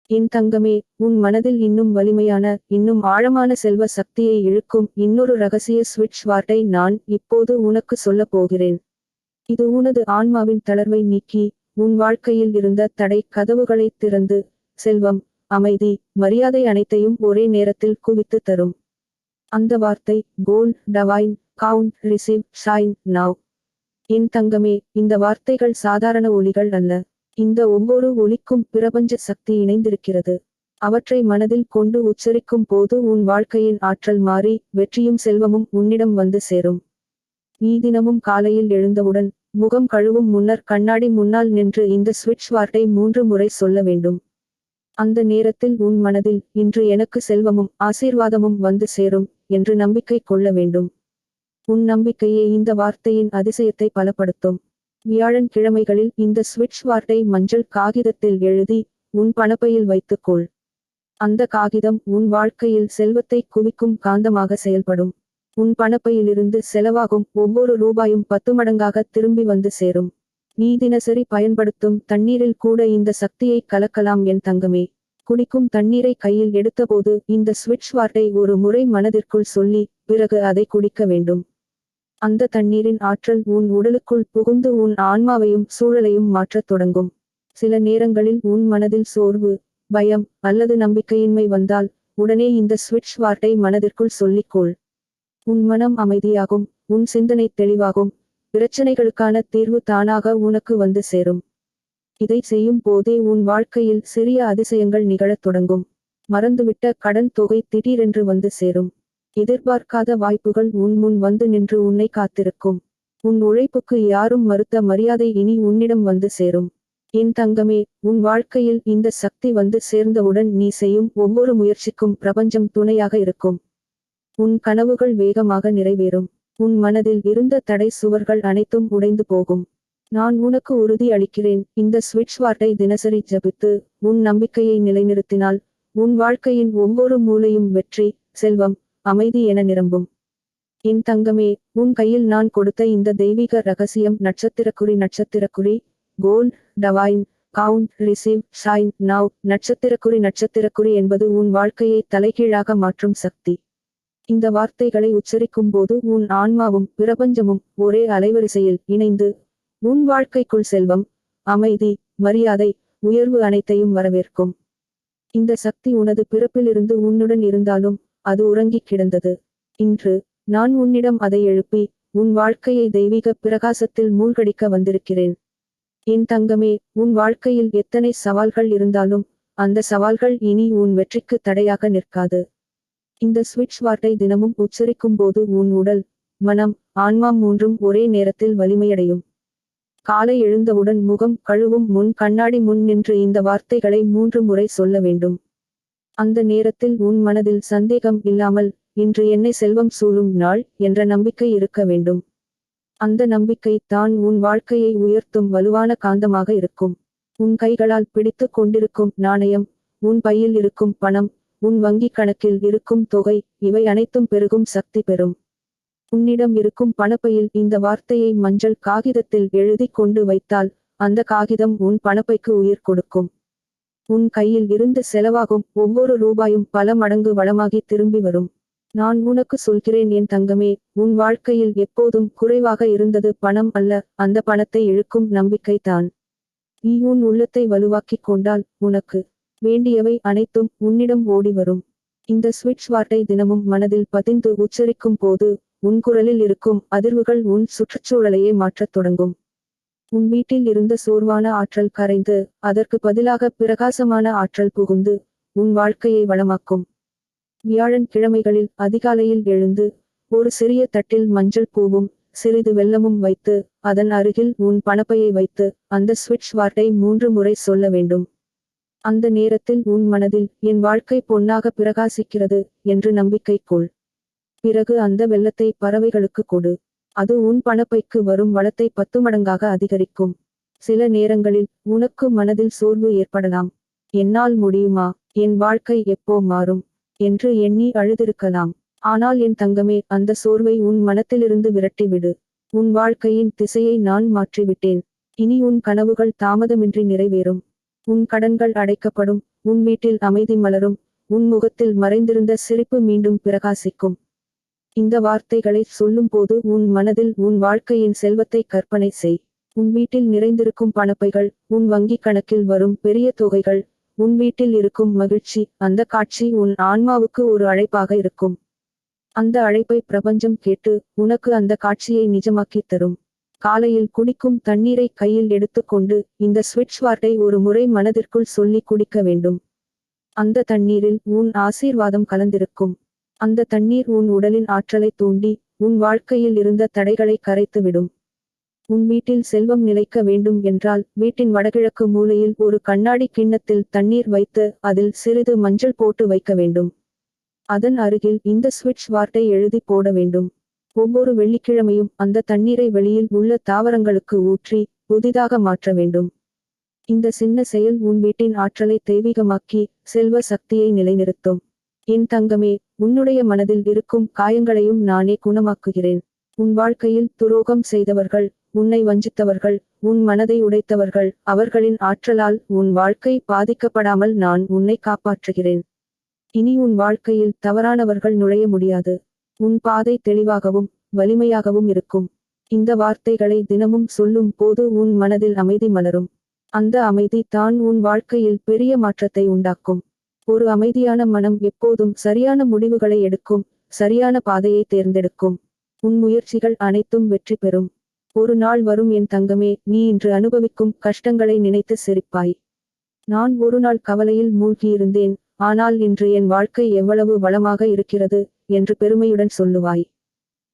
என் தங்கமே, உன் மனதில் இன்னும் வலிமையான, இன்னும் ஆழமான செல்வ சக்தியை இழுக்கும் இன்னொரு ரகசிய ஸ்விட்ச் வார்த்தை நான் இப்போது உனக்கு சொல்லப் போகிறேன். இது உனது ஆன்மாவின் தளர்வை நீக்கி, உன் வாழ்க்கையில் இருந்த தடை கதவுகளைத் திறந்து, செல்வம், அமைதி, மரியாதை அனைத்தையும் ஒரே நேரத்தில் குவித்து தரும். அந்த வார்த்தை கோல் டவைன் கவுண்ட் ரிசீவ் ஷைன் நவ். என் தங்கமே, இந்த வார்த்தைகள் சாதாரண ஒலிகள் அல்ல. இந்த ஒவ்வொரு ஒலிக்கும் பிரபஞ்ச சக்தி இணைந்திருக்கிறது. அவற்றை மனதில் கொண்டு உச்சரிக்கும் போது உன் வாழ்க்கையின் ஆற்றல் மாறி வெற்றியும் செல்வமும் உன்னிடம் வந்து சேரும். நீ தினமும் காலையில் எழுந்தவுடன் முகம் கழுவும் முன்னர் கண்ணாடி முன்னால் நின்று இந்த ஸ்விட்ச் வார்த்தை 3 முறை சொல்ல வேண்டும். அந்த நேரத்தில் உன் மனதில் இன்று எனக்கு செல்வமும் ஆசீர்வாதமும் வந்து சேரும் என்று நம்பிக்கை கொள்ள வேண்டும். உன் நம்பிக்கையே இந்த வார்த்தையின் அதிசயத்தை பலப்படுத்தும். வியாழன் கிழமைகளில் இந்த ஸ்விட்ச் வார்த்தை மஞ்சள் காகிதத்தில் எழுதி உன் பணப்பையில் வைத்துக்கொள். அந்த காகிதம் உன் வாழ்க்கையில் செல்வத்தை குவிக்கும் காந்தமாக செயல்படும். உன் பணப்பையிலிருந்து செலவாகும் ஒவ்வொரு ரூபாயும் 10 மடங்காக திரும்பி வந்து சேரும். நீ தினசரி பயன்படுத்தும் தண்ணீரில் கூட இந்த சக்தியை கலக்கலாம் என் தங்கமே. குடிக்கும் தண்ணீரை கையில் எடுத்தபோது இந்த ஸ்விட்ச் வார்த்தை ஒரு முறை மனதிற்குள் சொல்லி பிறகு அதை குடிக்க வேண்டும். அந்த தண்ணீரின் ஆற்றல் உன் உடலுக்குள் புகுந்து உன் ஆன்மாவையும் சூழலையும் மாற்றத் தொடங்கும். சில நேரங்களில் உன் மனதில் சோர்வு, பயம் அல்லது நம்பிக்கையின்மை வந்தால் உடனே இந்த ஸ்விட்ச் வார்த்தை மனதிற்குள் சொல்லிக்கொள். உன் மனம் அமைதியாகும், உன் சிந்தனை தெளிவாகும், பிரச்சனைகளுக்கான தீர்வு தானாக உனக்கு வந்து சேரும். இதை செய்யும் போதே உன் வாழ்க்கையில் சிறிய அதிசயங்கள் நிகழத் தொடங்கும். மறந்துவிட்ட கடன் தொகை திடீரென்று வந்து சேரும். எதிர்பார்க்காத வாய்ப்புகள் உன் முன் வந்து நின்று உன்னை காத்திருக்கும். உன் உழைப்புக்கு யாரும் மறுத்த மரியாதை இனி உன்னிடம் வந்து சேரும். என் தங்கமே, உன் வாழ்க்கையில் இந்த சக்தி வந்து சேர்ந்தவுடன் நீ செய்யும் ஒவ்வொரு முயற்சிக்கும் பிரபஞ்சம் துணையாக இருக்கும். உன் கனவுகள் வேகமாக நிறைவேறும். உன் மனதில் இருந்த தடை சுவர்கள் அனைத்தும் உடைந்து போகும். நான் உனக்கு உறுதி அளிக்கிறேன், இந்த ஸ்விட்ச் வார்த்தை தினசரி ஜபித்து உன் நம்பிக்கையை நிலைநிறுத்தினால் உன் வாழ்க்கையின் ஒவ்வொரு மூலையும் வெற்றி, செல்வம், அமைதி என நிரம்பும். என் தங்கமே, உன் கையில் நான் கொடுத்த இந்த தெய்வீக ரகசியம் நட்சத்திரக்குறி கோல் டவைன் கவுண்ட் ரிசீவ் ஷைன் நவ். நட்சத்திரக்குறி என்பது உன் வாழ்க்கையை தலைகீழாக மாற்றும் சக்தி. இந்த வார்த்தைகளை உச்சரிக்கும் போது உன் ஆன்மாவும் பிரபஞ்சமும் ஒரே அலைவரிசையில் இணைந்து உன் வாழ்க்கைக்குள் செல்வம், அமைதி, மரியாதை, உயர்வு அனைத்தையும் வரவேற்கும். இந்த சக்தி உனது பிறப்பிலிருந்து உன்னுடன் இருந்தாலும் அது உறங்கிக் கிடந்தது. இன்று நான் உன்னிடம் அதை எழுப்பி உன் வாழ்க்கையை தெய்வீக பிரகாசத்தில் மூழ்கடிக்க வந்திருக்கிறேன். என் தங்கமே, உன் வாழ்க்கையில் எத்தனை சவால்கள் இருந்தாலும் அந்த சவால்கள் இனி உன் வெற்றிக்கு தடையாக நிற்காது. இந்த ஸ்விட்ச் வார்த்தை தினமும் உச்சரிக்கும் போது உன் உடல், மனம், ஆன்மா மூன்றும் ஒரே நேரத்தில் வலிமையடையும். காலை எழுந்தவுடன் முகம் கழுவும் முன் கண்ணாடி முன் நின்று இந்த வார்த்தைகளை 3 முறை சொல்ல வேண்டும். அந்த நேரத்தில் உன் மனதில் சந்தேகம் இல்லாமல் இன்று என்னை செல்வம் சூழும் நாள் என்ற நம்பிக்கை இருக்க வேண்டும். அந்த நம்பிக்கை தான் உன் வாழ்க்கையை உயர்த்தும் வலுவான காந்தமாக இருக்கும். உன் கைகளால் பிடித்து கொண்டிருக்கும் நாணயம், உன் பையில் இருக்கும் பணம், உன் வங்கிக் கணக்கில் இருக்கும் தொகை இவை அனைத்தும் பெருகும் சக்தி பெறும். உன்னிடம் இருக்கும் பணப்பையில் இந்த வார்த்தையை மஞ்சள் காகிதத்தில் எழுதி கொண்டு வைத்தால் அந்த காகிதம் உன் பணப்பைக்கு உயிர் கொடுக்கும். உன் கையில் இருந்து செலவாகும் ஒவ்வொரு ரூபாயும் பல மடங்கு வளமாகி திரும்பி வரும். நான் உனக்கு சொல்கிறேன் என் தங்கமே, உன் வாழ்க்கையில் எப்போதும் குறைவாக இருந்தது பணம் அல்ல, அந்த பணத்தை இழுக்கும் நம்பிக்கை தான். நீ உன் உள்ளத்தை வலுவாக்கிக் கொண்டால் உனக்கு வேண்டியவை அனைத்தும் உன்னிடம் ஓடி வரும். இந்த ஸ்விட்ச் வார்த்தை தினமும் மனதில் பதிந்து உச்சரிக்கும் போது உன் குரலில் இருக்கும் அதிர்வுகள் உன் சுற்றுச்சூழலையே மாற்றத் தொடங்கும். உன் வீட்டில் இருந்த சோர்வான ஆற்றல் கரைந்து அதற்கு பதிலாக பிரகாசமான ஆற்றல் புகுந்து உன் வாழ்க்கையை வளமாக்கும். வியாழன் கிழமைகளில் அதிகாலையில் எழுந்து ஒரு சிறிய தட்டில் மஞ்சள் பூவும் சிறிது வெல்லமும் வைத்து அதன் அருகில் உன் பணப்பையை வைத்து அந்த ஸ்விட்ச் வார்த்தை 3 முறை சொல்ல வேண்டும். அந்த நேரத்தில் உன் மனதில் என் வாழ்க்கை பொன்னாக பிரகாசிக்கிறது என்று நம்பிக்கை கொள். பிறகு அந்த வெல்லத்தை பறவைகளுக்கு கொடு. அது உன் பணப்பைக்கு வரும் வளத்தை 10 மடங்காக அதிகரிக்கும். சில நேரங்களில் உனக்கு மனதில் சோர்வு ஏற்படலாம். என்னால் முடியுமா, என் வாழ்க்கை எப்போ மாறும் என்று எண்ணி அழுதிருக்கலாம். ஆனால் என் தங்கமே, அந்த சோர்வை உன் மனத்திலிருந்து விரட்டிவிடு. உன் வாழ்க்கையின் திசையை நான் மாற்றிவிட்டேன். இனி உன் கனவுகள் தாமதமின்றி நிறைவேறும். உன் கடன்கள் அடைக்கப்படும், உன் வீட்டில் அமைதி மலரும். உன் முகத்தில் மறைந்திருந்த சிரிப்பு மீண்டும் பிரகாசிக்கும். இந்த வார்த்தைகளை சொல்லும்போது உன் மனதில் உன் வாழ்க்கையின் செல்வத்தை கற்பனை செய். உன் வீட்டில் நிறைந்திருக்கும் பணப்பைகள், உன் வங்கிக் கணக்கில் வரும் பெரிய தொகைகள், உன் வீட்டில் இருக்கும் மகிழ்ச்சி. அந்த காட்சி உன் ஆன்மாவுக்கு ஒரு அழைப்பாக இருக்கும். அந்த அழைப்பை பிரபஞ்சம் கேட்டு உனக்கு அந்த காட்சியை நிஜமாக்கித் தரும். காலையில் குடிக்கும் தண்ணீரை கையில் எடுத்துக்கொண்டு இந்த ஸ்விட்ச் வார்ட்டை ஒரு முறை மனதிற்குள் சொல்லி குடிக்க வேண்டும். அந்த தண்ணீரில் உன் ஆசீர்வாதம் கலந்திருக்கும். அந்த தண்ணீர் உன் உடலின் ஆற்றலை தூண்டி உன் வாழ்க்கையில் இருந்த தடைகளை கரைத்துவிடும். உன் வீட்டில் செல்வம் நிலைக்க வேண்டும் என்றால் வீட்டின் வடகிழக்கு மூலையில் ஒரு கண்ணாடி கிண்ணத்தில் தண்ணீர் வைத்து அதில் சிறிது மஞ்சள் போட்டு வைக்க வேண்டும். அதன் அருகில் இந்த ஸ்விட்ச் வார்ட்டை எழுதி போட வேண்டும். ஒவ்வொரு வெள்ளிக்கிழமையும் அந்த தண்ணீரை வெளியில் உள்ள தாவரங்களுக்கு ஊற்றி புதிதாக மாற்ற வேண்டும். இந்த சின்ன செயல் உன் வீட்டின் ஆற்றலை தெய்வீகமாக்கி செல்வ சக்தியை நிலைநிறுத்தும். என் தங்கமே, உன்னுடைய மனதில் இருக்கும் காயங்களையும் நானே குணமாக்குகிறேன். உன் வாழ்க்கையில் துரோகம் செய்தவர்கள், உன்னை வஞ்சித்தவர்கள், உன் மனதை உடைத்தவர்கள், அவர்களின் ஆற்றலால் உன் வாழ்க்கை பாதிக்கப்படாமல் நான் உன்னை காப்பாற்றுகிறேன். இனி உன் வாழ்க்கையில் தவறானவர்கள் நுழைய முடியாது. உன் பாதை தெளிவாகவும் வலிமையாகவும் இருக்கும். இந்த வார்த்தைகளை தினமும் சொல்லும் போது உன் மனதில் அமைதி மலரும். அந்த அமைதி தான் உன் வாழ்க்கையில் பெரிய மாற்றத்தை உண்டாக்கும். ஒரு அமைதியான மனம் எப்போதும் சரியான முடிவுகளை எடுக்கும், சரியான பாதையை தேர்ந்தெடுக்கும். உன் முயற்சிகள் அனைத்தும் வெற்றி பெறும். ஒரு நாள் வரும் என் தங்கமே, நீ இன்று அனுபவிக்கும் கஷ்டங்களை நினைத்து சிரிப்பாய். நான் ஒரு நாள் கவலையில் மூழ்கியிருந்தேன், ஆனால் இன்று என் வாழ்க்கை எவ்வளவு வளமாக இருக்கிறது என்று பெருமையுடன் சொல்லுவாய்.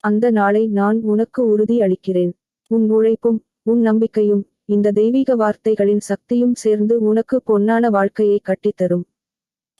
அந்த நாளை நான் உனக்கு உறுதி அளிக்கிறேன். உன் உழைப்பும் உன் நம்பிக்கையும் இந்த தெய்வீக வார்த்தைகளின் சக்தியும் சேர்ந்து உனக்கு பொன்னான வாழ்க்கையை கட்டித்தரும்.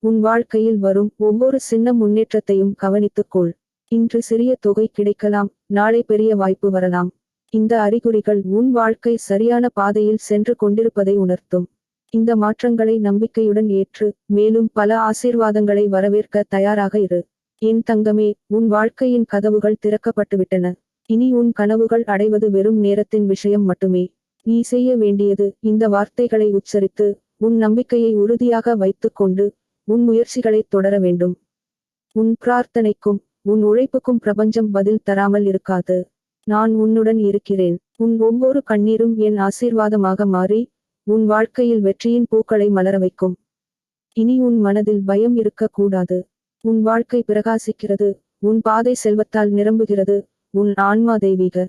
உன் வாழ்க்கையில் வரும் ஒவ்வொரு சின்ன முன்னேற்றத்தையும் கவனித்துக்கொள். இன்று சிறிய தொகை கிடைக்கலாம், நாளை பெரிய வாய்ப்பு வரலாம். இந்த அறிகுறிகள் உன் வாழ்க்கை சரியான பாதையில் சென்று கொண்டிருப்பதை உணர்த்தும். இந்த மாற்றங்களை நம்பிக்கையுடன் ஏற்று மேலும் பல ஆசீர்வாதங்களை வரவேற்க தயாராக இரு. என் தங்கமே, உன் வாழ்க்கையின் கதவுகள் திறக்கப்பட்டுவிட்டன. இனி உன் கனவுகள் அடைவது வெறும் நேரத்தின் விஷயம் மட்டுமே. நீ செய்ய வேண்டியது இந்த வார்த்தைகளை உச்சரித்து உன் நம்பிக்கையை உறுதியாக வைத்துக்கொண்டு உன் முயற்சிகளை தொடர வேண்டும். உன் பிரார்த்தனைக்கும் உன் உழைப்புக்கும் பிரபஞ்சம் பதில் தராமல் இருக்காது. நான் உன்னுடன் இருக்கிறேன். உன் ஒவ்வொரு கண்ணீரும் என் ஆசீர்வாதமாக மாறி உன் வாழ்க்கையில் வெற்றியின் பூக்களை மலர வைக்கும். இனி உன் மனதில் பயம் இருக்கக்கூடாது. உன் வாழ்க்கை பிரகாசிக்கிறது. உன் பாதை செல்வத்தால் நிரம்புகிறது. உன் ஆன்மா தெய்வீக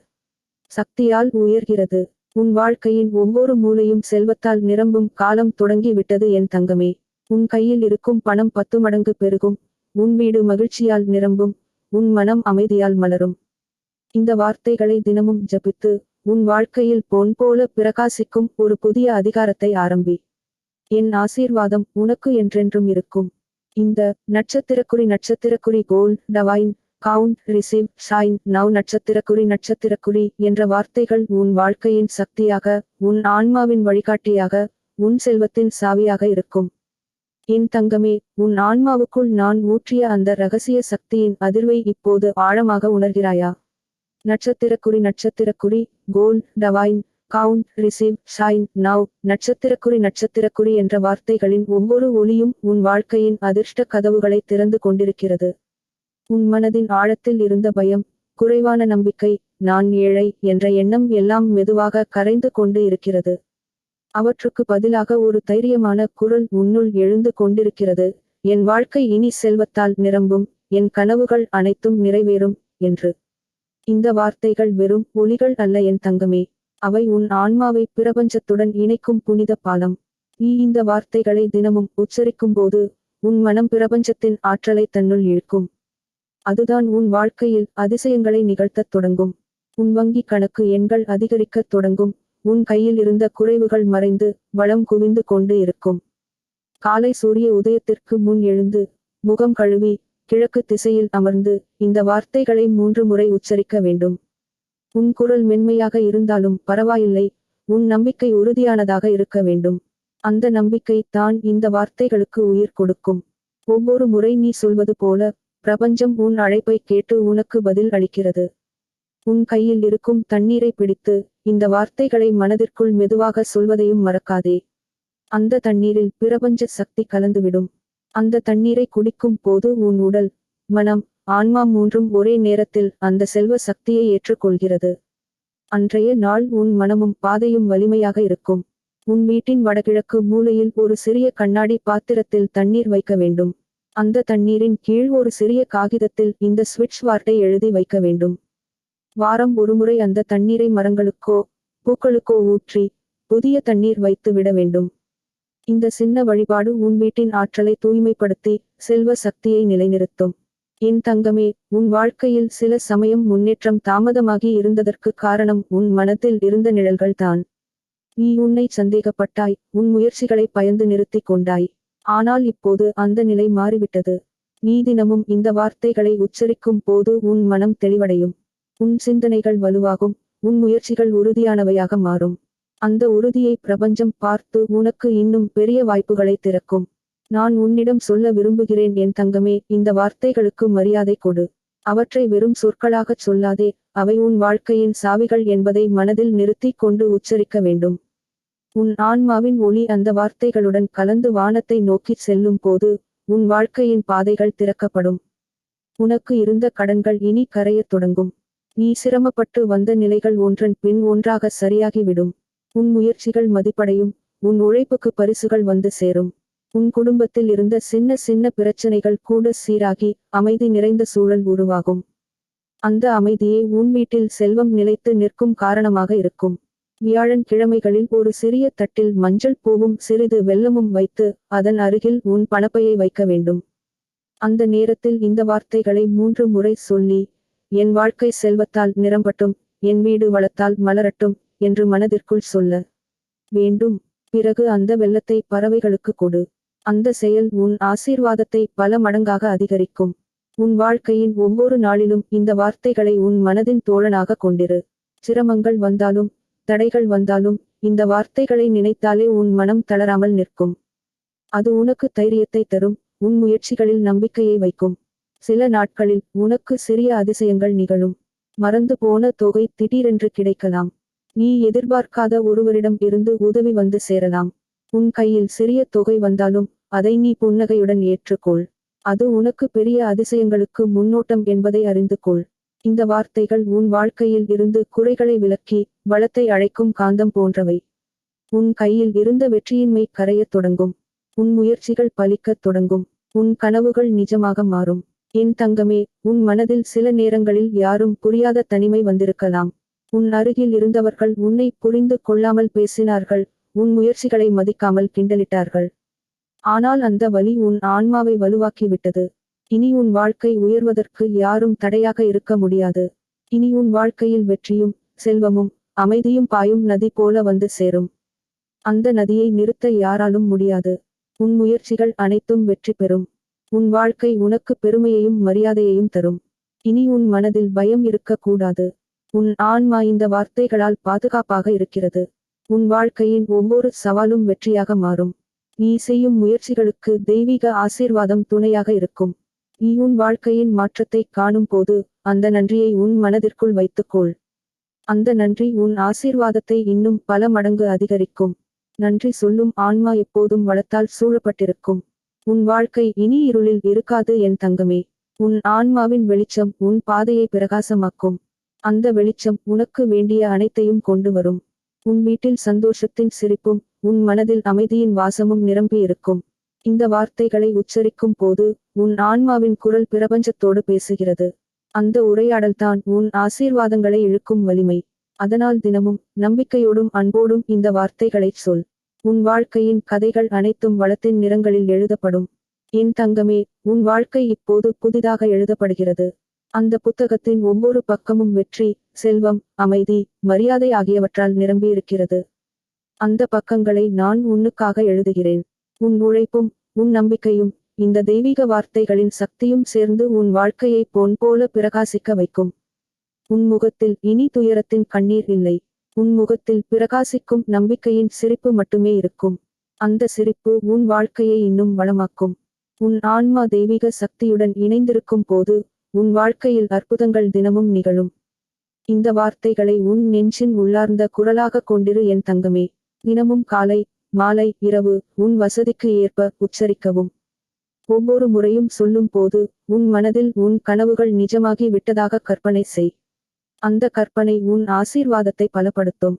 சக்தியால் உயர்கிறது. உன் வாழ்க்கையின் ஒவ்வொரு மூலையும் செல்வத்தால் நிரம்பும் காலம் தொடங்கி விட்டது என் தங்கமே. உன் கையில் இருக்கும் பணம் 10 மடங்கு பெருகும். உன் வீடு மகிழ்ச்சியால் நிரம்பும். உன் மனம் அமைதியால் மலரும். இந்த வார்த்தைகளை தினமும் ஜபித்து உன் வாழ்க்கையில் பொன் போல பிரகாசிக்கும் ஒரு புதிய அதிகாரத்தை ஆரம்பி. என் ஆசீர்வாதம் உனக்கு என்றென்றும் இருக்கும். இந்த நட்சத்திரக்குறி கோல் டவைன் கவுண்ட் ரிசீவ் ஷைன் நவ் நட்சத்திரக்குறி என்ற வார்த்தைகள் உன் வாழ்க்கையின் சக்தியாக, உன் ஆன்மாவின் வழிகாட்டியாக, உன் செல்வத்தின் சாவியாக இருக்கும். என் தங்கமே, உன் ஆன்மாவுக்குள் நான் ஊற்றிய அந்த ரகசிய சக்தியின் அதிர்வை இப்போது ஆழமாக உணர்கிறாயா? நட்சத்திரக்குறி கோல் டவைன் கவுண்ட் ரிசீவ் ஷைன் நவ் நட்சத்திரக்குறி என்ற வார்த்தைகளின் ஒவ்வொரு ஒளியும் உன் வாழ்க்கையின் அதிர்ஷ்ட கதவுகளை திறந்து கொண்டிருக்கிறது. உன் மனதின் ஆழத்தில் இருந்த பயம், குறைவான நம்பிக்கை, நான் ஏழை என்ற எண்ணம் எல்லாம் மெதுவாக கரைந்து கொண்டு இருக்கிறது. அவற்றுக்கு பதிலாக ஒரு தைரியமான குரல் உன்னுள் எழுந்து கொண்டிருக்கிறது. என் வாழ்க்கை இனி செல்வத்தால் நிரம்பும், என் கனவுகள் அனைத்தும் நிறைவேறும் என்று. இந்த வார்த்தைகள் வெறும் ஒலிகள் அல்ல என் தங்கமே. அவை உன் ஆன்மாவை பிரபஞ்சத்துடன் இணைக்கும் புனித பாலம். நீ இந்த வார்த்தைகளை தினமும் உச்சரிக்கும்போது உன் மனம் பிரபஞ்சத்தின் ஆற்றலை தன்னுள் இழுக்கும். அதுதான் உன் வாழ்க்கையில் அதிசயங்களை நிகழ்த்தத் தொடங்கும். உன் வங்கி கணக்கு எண்கள் அதிகரிக்கத் தொடங்கும். உன் கையில் இருந்த குறைவுகள் மறைந்து வளம் குவிந்து கொண்டு இருக்கும். காலை சூரிய உதயத்திற்கு முன் எழுந்து முகம் கழுவி கிழக்கு திசையில் அமர்ந்து இந்த வார்த்தைகளை 3 முறை உச்சரிக்க வேண்டும். உன் குரல் மென்மையாக இருந்தாலும் பரவாயில்லை, உன் நம்பிக்கை உறுதியானதாக இருக்க வேண்டும். அந்த நம்பிக்கை தான் இந்த வார்த்தைகளுக்கு உயிர் கொடுக்கும். ஒவ்வொரு முறை நீ சொல்வது போல பிரபஞ்சம் உன் அழைப்பை கேட்டு உனக்கு பதில் அளிக்கிறது. உன் கையில் இருக்கும் தண்ணீரை பிடித்து இந்த வார்த்தைகளை மனதிற்குள் மெதுவாக சொல்வதையும் மறக்காதே. அந்த தண்ணீரில் பிரபஞ்ச சக்தி கலந்துவிடும். அந்த தண்ணீரை குடிக்கும் போது உன் உடல், மனம், ஆன்மா மூன்றும் ஒரே நேரத்தில் அந்த செல்வ சக்தியை ஏற்றுக்கொள்கிறது. அன்றைய நாள் உன் மனமும் பாதையும் வலிமையாக இருக்கும். உன் வீட்டின் வடகிழக்கு மூலையில் ஒரு சிறிய கண்ணாடி பாத்திரத்தில் தண்ணீர் வைக்க வேண்டும். அந்த தண்ணீரின் கீழ் ஒரு சிறிய காகிதத்தில் இந்த ஸ்விட்ச் வார்ட்டை எழுதி வைக்க வேண்டும். வாரம் ஒருமுறை அந்த தண்ணீரை மரங்களுக்கோ பூக்களுக்கோ ஊற்றி புதிய தண்ணீர் வைத்து விட வேண்டும். இந்த சின்ன வழிபாடு உன் வீட்டின் ஆற்றலை தூய்மைப்படுத்தி செல்வ சக்தியை நிலைநிறுத்தும். என் தங்கமே, உன் வாழ்க்கையில் சில சமயம் முன்னேற்றம் தாமதமாகி இருந்ததற்கு காரணம் உன் மனத்தில் இருந்த நிழல்கள் தான். நீ உன்னை சந்தேகப்பட்டாய், உன் முயற்சிகளை பயந்து நிறுத்திக் கொண்டாய். ஆனால் இப்போது அந்த நிலை மாறிவிட்டது. நீ தினமும் இந்த வார்த்தைகளை உச்சரிக்கும் போது உன் மனம் தெளிவடையும். உன் சிந்தனைகள் வலுவாகும், உன் முயற்சிகள் உறுதியானவையாக மாறும். அந்த உறுதியை பிரபஞ்சம் பார்த்து உனக்கு இன்னும் பெரிய வாய்ப்புகளை திறக்கும். நான் உன்னிடம் சொல்ல விரும்புகிறேன் என் தங்கமே, இந்த வார்த்தைகளுக்கு மரியாதை கொடு. அவற்றை வெறும் சொற்களாகச் சொல்லாதே, அவை உன் வாழ்க்கையின் சாவிகள் என்பதை மனதில் நிறுத்திக் கொண்டு உச்சரிக்க வேண்டும். உன் ஆன்மாவின் ஒளி அந்த வார்த்தைகளுடன் கலந்து வானத்தை நோக்கிச் செல்லும் போது உன் வாழ்க்கையின் பாதைகள் திறக்கப்படும். உனக்கு இருந்த கடன்கள் இனி கரையத் தொடங்கும். நீ சிரமப்பட்டு வந்த நிலைகள் ஒன்றன் பின் ஒன்றாக சரியாகிவிடும். உன் முயற்சிகள் மதிப்படையும், உன் உழைப்புக்கு பரிசுகள் வந்து சேரும். உன் குடும்பத்தில் இருந்த சின்ன சின்ன பிரச்சனைகள் கூட சீராகி அமைதி நிறைந்த சூழல் உருவாகும். அந்த அமைதியே உன் வீட்டில் செல்வம் நிலைத்து நிற்கும் காரணமாக இருக்கும். வியாழன் கிழமைகளில் ஒரு சிறிய தட்டில் மஞ்சள் பூவும் சிறிது வெல்லமும் வைத்து அதன் அருகில் உன் பணப்பையை வைக்க வேண்டும். அந்த நேரத்தில் இந்த வார்த்தைகளை 3 முறை சொல்லி, என் வாழ்க்கை செல்வத்தால் நிரம்பட்டும், என் வீடு வளத்தால் மலரட்டும் என்று மனதிற்குள் சொல்ல வேண்டும். பிறகு அந்த வெல்லத்தை பறவைகளுக்கு கொடு. அந்த செயல் உன் ஆசீர்வாதத்தை பல மடங்காக அதிகரிக்கும். உன் வாழ்க்கையின் ஒவ்வொரு நாளிலும் இந்த வார்த்தைகளை உன் மனதின் தோழனாக கொண்டிரு. சிரமங்கள் வந்தாலும் தடைகள் வந்தாலும் இந்த வார்த்தைகளை நினைத்தாலே உன் மனம் தளராமல் நிற்கும். அது உனக்கு தைரியத்தை தரும், உன் முயற்சிகளில் நம்பிக்கையை வைக்கும். சில நாட்களில் உனக்கு சிறிய அதிசயங்கள் நிகழும். மறந்து போன தொகை திடீரென்று கிடைக்கலாம். நீ எதிர்பார்க்காத ஒருவரிடம் இருந்து உதவி வந்து சேரலாம். உன் கையில் சிறிய தொகை வந்தாலும் அதை நீ புன்னகையுடன் ஏற்றுக்கொள். அது உனக்கு பெரிய அதிசயங்களுக்கு முன்னோட்டம் என்பதை அறிந்து கொள். இந்த வார்த்தைகள் உன் வாழ்க்கையில் இருந்து குறைகளை விலக்கி வளத்தை அழைக்கும் காந்தம் போன்றவை. உன் கையில் இருந்த வெற்றியின்மை கரையத் தொடங்கும். உன் முயற்சிகள் பலிக்கத் தொடங்கும். உன் கனவுகள் நிஜமாக மாறும். என் தங்கமே, உன் மனதில் சில நேரங்களில் யாரும் புரியாத தனிமை வந்திருக்கலாம். உன் அருகில் இருந்தவர்கள் உன்னை புரிந்து கொள்ளாமல் பேசினார்கள், உன் முயற்சிகளை மதிக்காமல் கிண்டலிட்டார்கள். ஆனால் அந்த வலி உன் ஆன்மாவை வலுவாக்கி விட்டது. இனி உன் வாழ்க்கை உயர்வதற்கு யாரும் தடையாக இருக்க முடியாது. இனி உன் வாழ்க்கையில் வெற்றியும் செல்வமும் அமைதியும் பாயும் நதி போல வந்து சேரும். அந்த நதியை நிறுத்த யாராலும் முடியாது. உன் முயற்சிகள் அனைத்தும் வெற்றி பெறும். உன் வாழ்க்கை உனக்கு பெருமையையும் மரியாதையையும் தரும். இனி உன் மனதில் பயம் இருக்கக்கூடாது. உன் ஆன்மா இந்த வார்த்தைகளால் பாதுகாப்பாக இருக்கிறது. உன் வாழ்க்கையின் ஒவ்வொரு சவாலும் வெற்றியாக மாறும். நீ செய்யும் முயற்சிகளுக்கு தெய்வீக ஆசீர்வாதம் துணையாக இருக்கும். நீ உன் வாழ்க்கையின் மாற்றத்தை காணும் போது அந்த நன்றியை உன் மனதிற்குள் வைத்துக்கொள். அந்த நன்றி உன் ஆசீர்வாதத்தை இன்னும் பல மடங்கு அதிகரிக்கும். நன்றி சொல்லும் ஆன்மா எப்போதும் வளத்தால் சூழப்பட்டிருக்கும். உன் வாழ்க்கை இனி இருளில் இருக்காது என் தங்கமே. உன் ஆன்மாவின் வெளிச்சம் உன் பாதையை பிரகாசமாக்கும். அந்த வெளிச்சம் உனக்கு வேண்டிய அனைத்தையும் கொண்டு வரும். உன் வீட்டில் சந்தோஷத்தின் சிரிப்பும் உன் மனதில் அமைதியின் வாசமும் நிரம்பி இருக்கும். இந்த வார்த்தைகளை உச்சரிக்கும் போது உன் ஆன்மாவின் குரல் பிரபஞ்சத்தோடு பேசுகிறது. அந்த உரையாடல்தான் உன் ஆசீர்வாதங்களை இழுக்கும் வலிமை. அதனால் தினமும் நம்பிக்கையோடும் அன்போடும் இந்த வார்த்தைகளைச் சொல். உன் வாழ்க்கையின் கதைகள் அனைத்தும் வளத்தின் நிறங்களில் எழுதப்படும். என் தங்கமே, உன் வாழ்க்கை இப்போது புதிதாக எழுதப்படுகிறது. அந்த புத்தகத்தின் ஒவ்வொரு பக்கமும் வெற்றி, செல்வம், அமைதி, மரியாதை ஆகியவற்றால் நிரம்பியிருக்கிறது. அந்த பக்கங்களை நான் உன்னுக்காக எழுதுகிறேன். உன் உழைப்பும் உன் நம்பிக்கையும் இந்த தெய்வீக வார்த்தைகளின் சக்தியும் சேர்ந்து உன் வாழ்க்கையை பொன் போல பிரகாசிக்க வைக்கும். உன் முகத்தில் இனி துயரத்தின் கண்ணீர் இல்லை. உன் முகத்தில் பிரகாசிக்கும் நம்பிக்கையின் சிரிப்பு மட்டுமே இருக்கும். அந்த சிரிப்பு உன் வாழ்க்கையை இன்னும் வளமாக்கும். உன் ஆன்மா தெய்வீக சக்தியுடன் இணைந்திருக்கும் போது உன் வாழ்க்கையில் அற்புதங்கள் தினமும் நிகழும். இந்த வார்த்தைகளை உன் நெஞ்சின் உள்ளார்ந்த குரலாக கொண்டிரு என் தங்கமே. தினமும் காலை மாலை இரவு உன் வசதிக்கு ஏற்ப உச்சரிக்கவும். ஒவ்வொரு முறையும் சொல்லும் போது உன் மனதில் உன் கனவுகள் நிஜமாகி விட்டதாக கற்பனை செய். அந்த கற்பனை உன் ஆசீர்வாதத்தை பலப்படுத்தும்.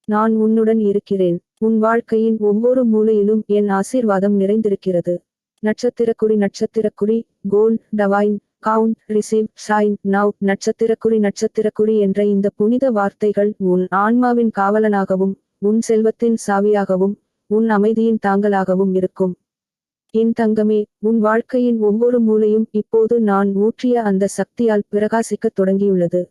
நான் உன்னுடன் இருக்கிறேன். உன் வாழ்க்கையின் ஒவ்வொரு மூலையிலும் என் ஆசீர்வாதம் நிறைந்திருக்கிறது. நட்சத்திரக்குறி கோல் டவைன் கவுண்ட் ரிசீவ் ஷைன் நவ் நட்சத்திரக்குறி என்ற இந்த புனித வார்த்தைகள் உன் ஆன்மாவின் காவலனாகவும் உன் செல்வத்தின் சாவியாகவும் உன் அமைதியின் தாங்கலாகவும் இருக்கும். என் தங்கமே, உன் வாழ்க்கையின் ஒவ்வொரு மூலையும் இப்போது நான் ஊற்றிய அந்த சக்தியால் பிரகாசிக்கத் தொடங்கியுள்ளது.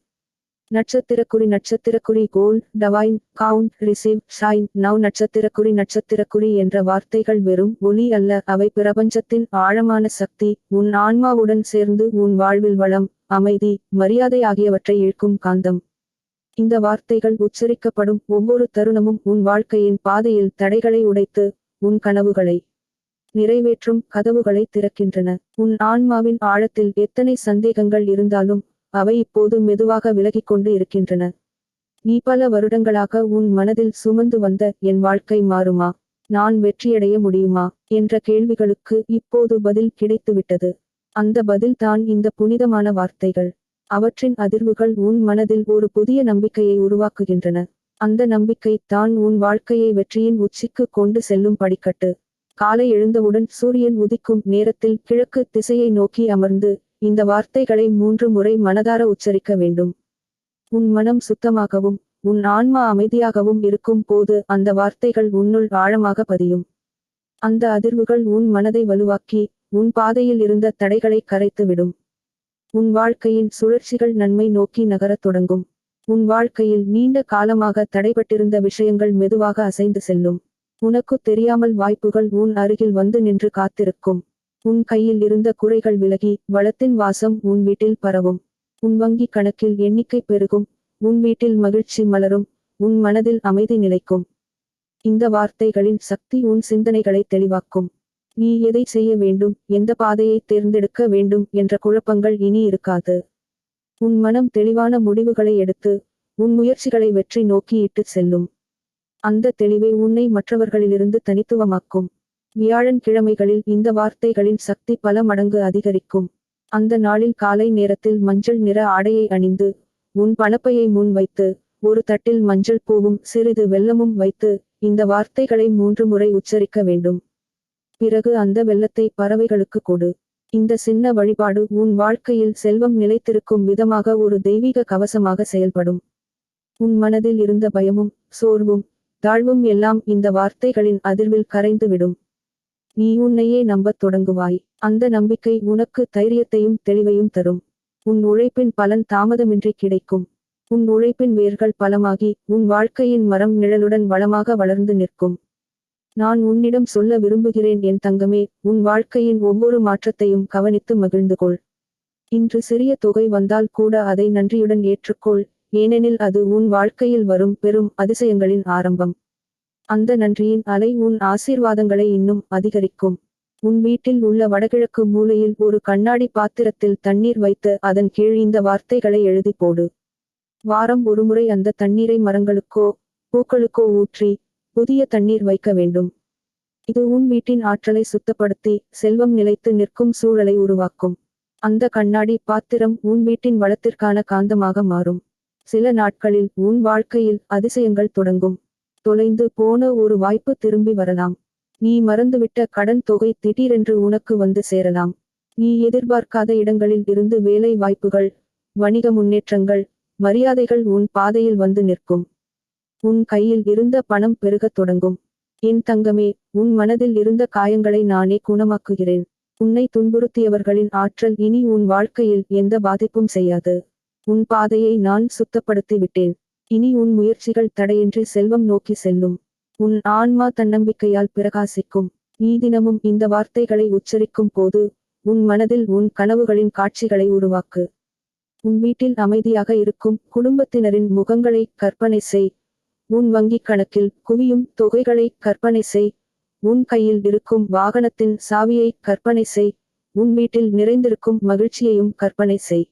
நட்சத்திரக்குறி கோல் டவைன் கவுண்ட் ரிசீவ் ஷைன் நவ் நட்சத்திரக்குறி என்ற வார்த்தைகள் வெறும் ஒலி அல்ல, அவை பிரபஞ்சத்தின் ஆழமான சக்தி, உன் ஆன்மாவுடன் சேர்ந்து உன் வாழ்வில் வளம், அமைதி, மரியாதை ஆகியவற்றை இழுக்கும் காந்தம். இந்த வார்த்தைகள் உச்சரிக்கப்படும் ஒவ்வொரு தருணமும் உன் வாழ்க்கையின் பாதையில் தடைகளை உடைத்து உன் கனவுகளை நிறைவேற்றும் கதவுகளை திறக்கின்றன. உன் ஆன்மாவின் ஆழத்தில் எத்தனை சந்தேகங்கள் இருந்தாலும் அவை இப்போது மெதுவாக விலகிக்கொண்டு இருக்கின்றன. நீ பல வருடங்களாக உன் மனதில் சுமந்து வந்த என் வாழ்க்கை மாறுமா, நான் வெற்றியடைய முடியுமா என்ற கேள்விகளுக்கு இப்போது பதில் கிடைத்துவிட்டது. அந்த பதில் தான் இந்த புனிதமான வார்த்தைகள். அவற்றின் அதிர்வுகள் உன் மனதில் ஒரு புதிய நம்பிக்கையை உருவாக்குகின்றன. அந்த நம்பிக்கை தான் உன் வாழ்க்கையை வெற்றியின் உச்சிக்கு கொண்டு செல்லும் படிக்கட்டு. காலை எழுந்தவுடன் சூரியன் உதிக்கும் நேரத்தில் கிழக்கு திசையை நோக்கி அமர்ந்து இந்த வார்த்தைகளை 3 முறை மனதார உச்சரிக்க வேண்டும். உன் மனம் சுத்தமாகவும் உன் ஆன்மா அமைதியாகவும் இருக்கும் போது அந்த வார்த்தைகள் உன்னுள் ஆழமாக பதியும். அந்த அதிர்வுகள் உன் மனதை வலுவாக்கி உன் பாதையில் இருந்த தடைகளை கரைத்துவிடும். உன் வாழ்க்கையின் சுழற்சிகள் நன்மை நோக்கி நகரத் தொடங்கும். உன் வாழ்க்கையில் நீண்ட காலமாக தடைபட்டிருந்த விஷயங்கள் மெதுவாக அசைந்து செல்லும். உனக்கு தெரியாமல் வாய்ப்புகள் உன் அருகில் வந்து நின்று காத்திருக்கும். உன் கையில் இருந்த குறைகள் விலகி வளத்தின் வாசம் உன் வீட்டில் பரவும். உன் வங்கி கணக்கில் எண்ணிக்கை பெருகும். உன் வீட்டில் மகிழ்ச்சி மலரும். உன் மனதில் அமைதி நிலைக்கும். இந்த வார்த்தைகளின் சக்தி உன் சிந்தனைகளை தெளிவாக்கும். நீ எதை செய்ய வேண்டும், எந்த பாதையை தேர்ந்தெடுக்க வேண்டும் என்ற குழப்பங்கள் இனி இருக்காது. உன் மனம் தெளிவான முடிவுகளை எடுத்து உன் முயற்சிகளை வெற்றி நோக்கி இட்டுச் செல்லும். அந்த தெளிவை உன்னை மற்றவர்களிலிருந்து தனித்துவமாக்கும். வியாழன் கிழமைகளில் இந்த வார்த்தைகளின் சக்தி பல மடங்கு அதிகரிக்கும். அந்த நாளில் காலை நேரத்தில் மஞ்சள் நிற ஆடையை அணிந்து உன் பணப்பையை முன் வைத்து ஒரு தட்டில் மஞ்சள் பூவும் சிறிது வெல்லமும் வைத்து இந்த வார்த்தைகளை 3 முறை உச்சரிக்க வேண்டும். பிறகு அந்த வெல்லத்தை பறவைகளுக்கு கொடு. இந்த சின்ன வழிபாடு உன் வாழ்க்கையில் செல்வம் நிலைத்திருக்கும் விதமாக ஒரு தெய்வீக கவசமாக செயல்படும். உன் மனதில் இருந்த பயமும் சோர்வும் தாழ்வும் எல்லாம் இந்த வார்த்தைகளின் அதிர்வில் கரைந்துவிடும். நீ உன்னையே நம்பத் தொடங்குவாய். அந்த நம்பிக்கை உனக்கு தைரியத்தையும் தெளிவையும் தரும். உன் உழைப்பின் பலன் தாமதமின்றி கிடைக்கும். உன் உழைப்பின் வேர்கள் பலமாகி உன் வாழ்க்கையின் மரம் நிழலுடன் வளமாக வளர்ந்து நிற்கும். நான் உன்னிடம் சொல்ல விரும்புகிறேன் என் தங்கமே, உன் வாழ்க்கையின் ஒவ்வொரு மாற்றத்தையும் கவனித்து மகிழ்ந்து கொள். இன்று சிறிய தொகை வந்தால் கூட அதை நன்றியுடன் ஏற்றுக்கொள், ஏனெனில் அது உன் வாழ்க்கையில் வரும் பெரும் அதிசயங்களின் ஆரம்பம். அந்த நன்றியின் அலை உன் ஆசீர்வாதங்களை இன்னும் அதிகரிக்கும். உன் வீட்டில் உள்ள வடகிழக்கு மூலையில் ஒரு கண்ணாடி பாத்திரத்தில் தண்ணீர் வைத்து அதன் கீழ் இந்த வார்த்தைகளை எழுதி போடு. வாரம் ஒருமுறை அந்த தண்ணீரை மரங்களுக்கோ பூக்களுக்கோ ஊற்றி புதிய தண்ணீர் வைக்க வேண்டும். இது உன் வீட்டின் ஆற்றலை சுத்தப்படுத்தி செல்வம் நிலைத்து நிற்கும் சூழலை உருவாக்கும். அந்த கண்ணாடி பாத்திரம் உன் வீட்டின் வளத்திற்கான காந்தமாக மாறும். சில நாட்களில் உன் வாழ்க்கையில் அதிசயங்கள் தொடங்கும். தொலைந்து போன ஒரு வாய்ப்பு திரும்பி வரலாம். நீ மறந்துவிட்ட கடன் தொகை திடீரென்று உனக்கு வந்து சேரலாம். நீ எதிர்பார்க்காத இடங்களில் இருந்து வேலை வாய்ப்புகள், வணிக முன்னேற்றங்கள், மரியாதைகள் உன் பாதையில் வந்து நிற்கும். உன் கையில் இருந்த பணம் பெருகத் தொடங்கும். என் தங்கமே, உன் மனதில் இருந்த காயங்களை நானே குணமாக்குகிறேன். உன்னை துன்புறுத்தியவர்களின் ஆற்றல் இனி உன் வாழ்க்கையில் எந்த பாதிப்பும் செய்யாது. உன் பாதையை நான் சுத்தப்படுத்தி விட்டேன். இனி உன் முயற்சிகள் தடையின்றி செல்வம் நோக்கி செல்லும். உன் ஆன்மா தன்னம்பிக்கையால் பிரகாசிக்கும். நீ தினமும் இந்த வார்த்தைகளை உச்சரிக்கும் போது உன் மனதில் உன் கனவுகளின் காட்சிகளை உருவாக்கு. உன் வீட்டில் அமைதியாக இருக்கும் குடும்பத்தினரின் முகங்களை கற்பனை செய். உன் வங்கிக் கணக்கில் குவியும் தொகைகளை கற்பனை செய். உன் கையில் இருக்கும் வாகனத்தின் சாவியை கற்பனை செய். உன் வீட்டில் நிறைந்திருக்கும் மகிழ்ச்சியையும் கற்பனை செய்.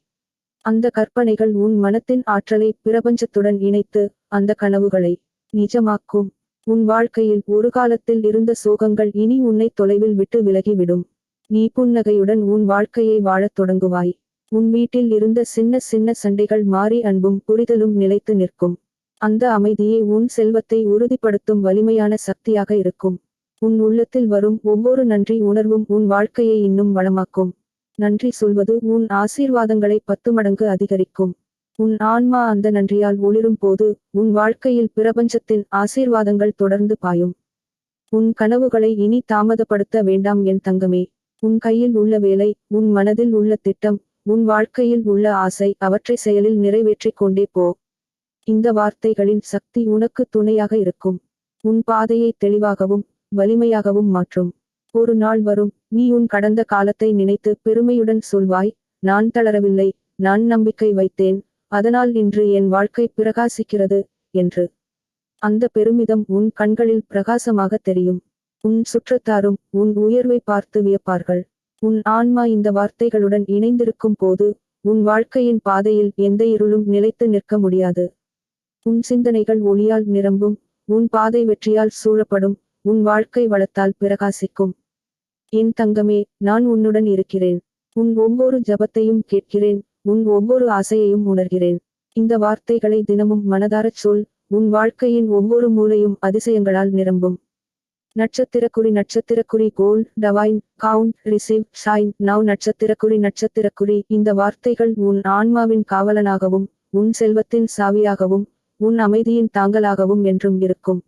அந்த கற்பனைகள் உன் மனத்தின் ஆற்றலை பிரபஞ்சத்துடன் இணைத்து அந்த கனவுகளை நிஜமாக்கும். உன் வாழ்க்கையில் ஒரு காலத்தில் இருந்த சோகங்கள் இனி உன்னை தொலைவில் விட்டு விலகிவிடும். நீ புன்னகையுடன் உன் வாழ்க்கையை வாழத் தொடங்குவாய். உன் வீட்டில் இருந்த சின்ன சின்ன சண்டைகள் மாறி அன்பும் புரிதலும் நிலைத்து நிற்கும். அந்த அமைதியே உன் செல்வத்தை உறுதிப்படுத்தும் வலிமையான சக்தியாக இருக்கும். உன் உள்ளத்தில் வரும் ஒவ்வொரு நன்றி உணர்வும் உன் வாழ்க்கையை இன்னும் வளமாக்கும். நன்றி சொல்வது உன் ஆசீர்வாதங்களை 10 மடங்கு அதிகரிக்கும். உன் ஆன்மா அந்த நன்றியால் ஒளிரும் போது உன் வாழ்க்கையில் பிரபஞ்சத்தின் ஆசீர்வாதங்கள் தொடர்ந்து பாயும். உன் கனவுகளை இனி தாமதப்படுத்த வேண்டாம் என் தங்கமே. உன் கையில் உள்ள வேலை, உன் மனதில் உள்ள திட்டம், உன் வாழ்க்கையில் உள்ள ஆசை அவற்றை செயலில் நிறைவேற்றிக் கொண்டே போ. இந்த வார்த்தைகளின் சக்தி உனக்கு துணையாக இருக்கும். உன் பாதையை தெளிவாகவும் வலிமையாகவும் மாற்றும். ஒரு நாள் வரும், நீ உன் கடந்த காலத்தை நினைத்து பெருமையுடன் சொல்வாய், நான் தளரவில்லை, நான் நம்பிக்கை வைத்தேன், அதனால் இன்று என் வாழ்க்கை பிரகாசிக்கிறது என்று. அந்த பெருமிதம் உன் கண்களில் பிரகாசமாக தெரியும். உன் சுற்றத்தாரும் உன் உயர்வை பார்த்து வியப்பார்கள். உன் ஆன்மா இந்த வார்த்தைகளுடன் இணைந்திருக்கும் போது உன் வாழ்க்கையின் பாதையில் எந்த இருளும் நிலைத்து நிற்க முடியாது. உன் சிந்தனைகள் ஒளியால் நிரம்பும். உன் பாதை வெற்றியால் சூழப்படும். உன் வாழ்க்கை வளத்தால் பிரகாசிக்கும். என் தங்கமே, நான் உன்னுடன் இருக்கிறேன். உன் ஒவ்வொரு ஜபத்தையும் கேட்கிறேன். உன் ஒவ்வொரு ஆசையையும் உணர்கிறேன். இந்த வார்த்தைகளை தினமும் மனதாரச் சொல். உன் வாழ்க்கையின் ஒவ்வொரு மூலையும் அதிசயங்களால் நிரம்பும். நட்சத்திரக்குறி gold divine count receive shine now நட்சத்திரக்குறி இந்த வார்த்தைகள் உன் ஆன்மாவின் காவலனாகவும் உன் செல்வத்தின் சாவியாகவும் உன் அமைதியின் தாங்கலாகவும் என்றும் இருக்கும்.